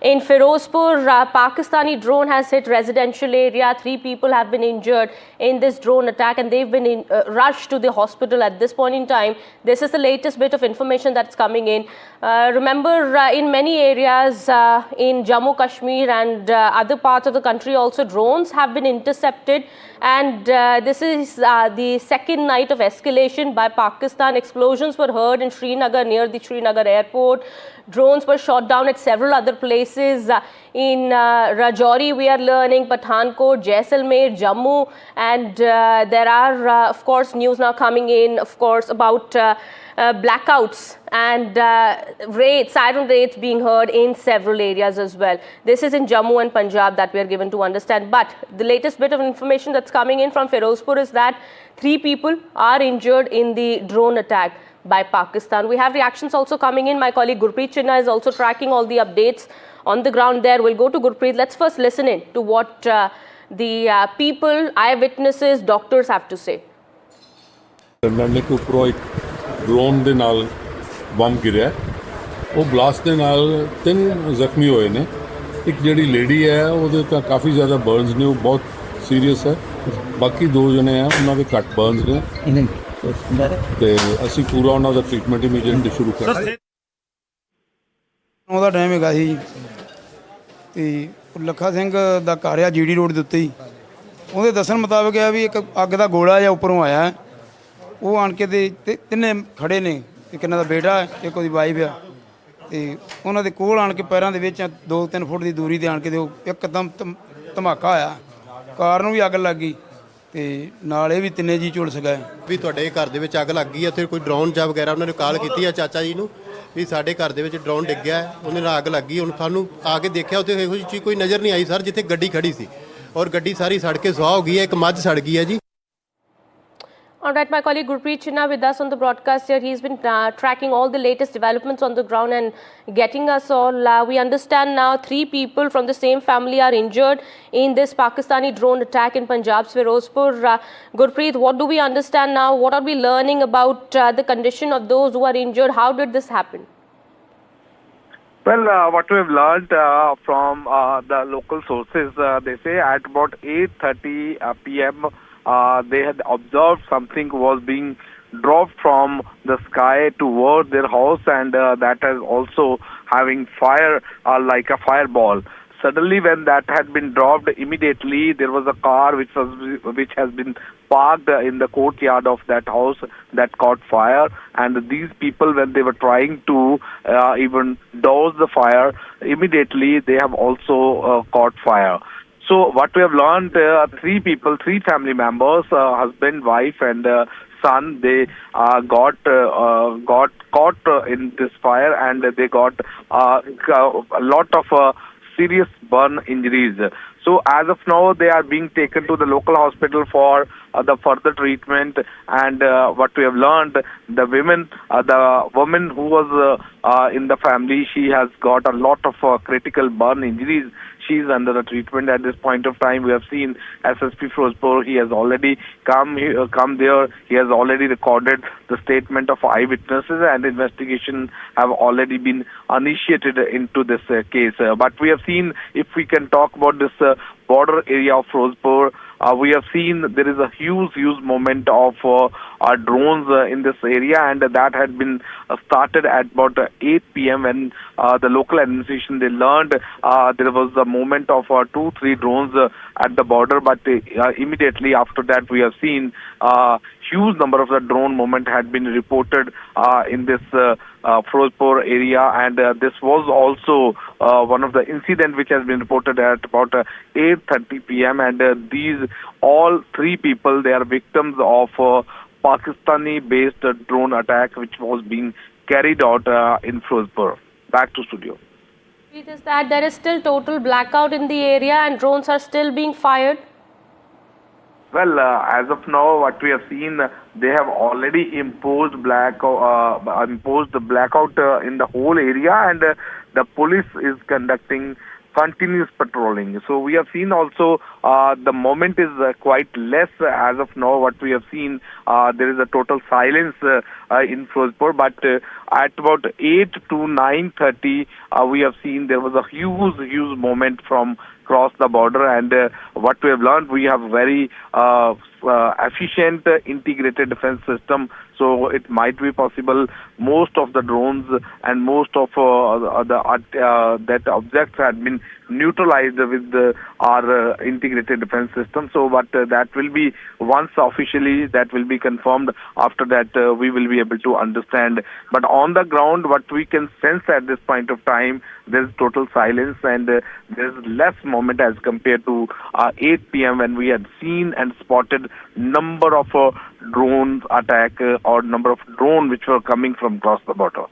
In Firozpur, Pakistani drone has hit residential area. 3 people have been injured in this drone attack, and they've been rushed to the hospital at this point in time. This is the latest bit of information that's coming in. Remember, in many areas in Jammu Kashmir and other parts of the country also, drones have been intercepted, and this is the second night of escalation by Pakistan. Explosions were heard in Srinagar, near the Srinagar airport. Drones were shot down at several other places. In Rajouri, we are learning, Pathankot, Jaisalmer, Jammu, and there are, of course, news now coming in, of course, about blackouts and siren raids being heard in several areas as well. This is in Jammu and Punjab that we are given to understand. But the latest bit of information that's coming in from Firozpur is that 3 people are injured in the drone attack by Pakistan. We have reactions also coming in. My colleague Gurpreet Chinna is also tracking all the updates on the ground there. We'll go to Gurpreet. Let's first listen in to what the people, eyewitnesses, doctors have to say. Drone ਦੇ ਨਾਲ bomb ਗਿਰਿਆ, ਉਹ blast ਦੇ ਨਾਲ 3 ਜ਼ਖਮੀ ਹੋਏ ਨੇ। ਇੱਕ ਜਿਹੜੀ ਲੇਡੀ ਹੈ ਉਹਦੇ ਤਾਂ ਕਾਫੀ ਜ਼ਿਆਦਾ ਬਰਨਸ ਨੇ, ਉਹ ਬਹੁਤ ਸੀਰੀਅਸ ਹੈ। ਬਾਕੀ 2 ਜਣੇ ਆ ਉਹਨਾਂ ਦੇ ਘੱਟ ਬਰਨਸ ਨੇ ਤੇ ਅਸੀਂ ਪੂਰਾ ਉਹਨਾਂ ਦਾ ਟ੍ਰੀਟਮੈਂਟ ਇਮੀਡੀਏਟਲੀ ਸ਼ੁਰੂ ਕਰ ਦਿੱਤਾ। ਉਹਦਾ ਟਾਈਮ ਹੈਗਾ ਸੀ ਤੇ ਲੱਖਾ ਸਿੰਘ ਦਾ ਘਰ ਆ ਜੀਡੀ ਰੋਡ ਦੇ ਉੱਤੇ ਹੀ। ਉਹਦੇ ਦੱਸਣ ਮੁਤਾਬਕ ਆ ਵੀ ਇੱਕ ਅੱਗ ਦਾ ਗੋਲਾ ਜਿਹਾ ਉੱਪਰੋਂ ਆਇਆ, ਉਹ ਆਣ ਕੇ ਤੇ 3 ਖੜੇ ਨੇ। ਇੱਕ ਇਹਨਾਂ ਦਾ ਬੇਟਾ, ਇੱਕ ਉਹਦੀ ਵਾਈਫ ਆ, ਤੇ ਉਹਨਾਂ ਦੇ ਕੋਲ ਆਣ ਕੇ ਪੈਰਾਂ ਦੇ ਵਿੱਚ 2-3 ਫੁੱਟ ਦੀ ਦੂਰੀ 'ਤੇ ਆਣ ਕੇ ਇੱਕਦਮ ਧਮਾਕਾ ਹੋਇਆ। ਕਾਰ ਨੂੰ ਵੀ ਅੱਗ ਲੱਗ ਗਈ ਤੇ ਨਾਲ ਇਹ ਵੀ 3 ਜੀ ਝੁਲਸ ਗਏ। ਵੀ ਤੁਹਾਡੇ ਘਰ ਦੇ ਵਿੱਚ ਅੱਗ ਲੱਗ ਗਈ ਹੈ, ਉੱਥੇ ਕੋਈ ਡਰੋਨ ਜਾਂ ਵਗੈਰਾ ਉਹਨਾਂ ਨੇ ਕਾਲ ਕੀਤੀ ਹੈ ਚਾਚਾ ਜੀ ਨੂੰ ਵੀ ਸਾਡੇ ਘਰ ਦੇ ਵਿੱਚ ਡਰੋਨ ਡਿੱਗ ਗਿਆ, ਉਹਦੇ ਨਾਲ ਅੱਗ ਲੱਗ ਗਈ। ਹੁਣ ਸਾਨੂੰ ਆ ਕੇ ਦੇਖਿਆ ਉੱਥੇ ਇਹੋ ਜਿਹੀ ਚੀਜ਼ ਕੋਈ ਨਜ਼ਰ ਨਹੀਂ ਆਈ ਸਰ, ਜਿੱਥੇ ਗੱਡੀ ਖੜੀ ਸੀ, ਔਰ ਗੱਡੀ ਸਾਰੀ ਸੜ ਕੇ ਸੁਆਹ ਹੋ ਗਈ ਹੈ। ਇੱਕ ਮੱਝ ਸੜ ਗਈ ਹੈ ਜੀ। All right, my colleague Gurpreet Chinna with us on the broadcast here. He's been tracking all the latest developments on the ground and getting us all. We understand now 3 people from the same family are injured in this Pakistani drone attack in Punjab's Firozpur. Gurpreet, what do we understand now? What are we learning about the condition of those who are injured? How did this happen? Well, what we have learned from the local sources, they say at about 8:30 p.m. They had observed something was being dropped from the sky toward their house, and that is also having fire like a fireball. Suddenly, when that had been dropped, immediately there was a car which has been parked in the courtyard of that house that caught fire. And these people, when they were trying to even douse the fire, immediately they have also caught fire. So what we have learned, 3 people, 3 family members, husband, wife, and son, they got caught in this fire, and they got a lot of serious burn injuries. So as of now, they are being taken to the local hospital for the further treatment. And what we have learned, the woman who was in the family, she has got a lot of critical burn injuries. She is under the treatment at this point of time. We have seen SSP Firozpur. He has already come there. He has already recorded the statement of eyewitnesses, and investigation have already been initiated into this case. But we have seen, if we can talk about this border area of Firozpur, we have seen there is a huge movement of drones in this area, and that had been started at about 8 p.m. when the local administration, they learned there was a movement of 2-3 drones at the border. But immediately after that, we have seen huge number of the drone movement had been reported in this Firozpur area, and this was also one of the incident which has been reported at about 8:30 p.m. and these all 3 people, they are victims of Pakistani-based drone attack which was being carried out in Firozpur. Back to studio. Is that there is still total blackout in the area and drones are still being fired? Well, as of now, what we have seen, they have already imposed the blackout in the whole area, and the police is conducting continuous patrolling. So we have seen also the moment is quite less as of now. What we have seen, there is a total silence in Firozpur, but at about 8 to 9:30, we have seen there was a huge moment from cross the border, and what we have learned, we have very efficient integrated defense system. So it might be possible most of the drones and most of that objects had been neutralized with our integrated defense system. So, but that will be once officially that will be confirmed. After that, we will be able to understand. But on the ground, what we can sense at this point of time, there is total silence and there is less movement as compared to 8 p.m. when we had seen and spotted number of drones attack or number of drones which were coming from across the border.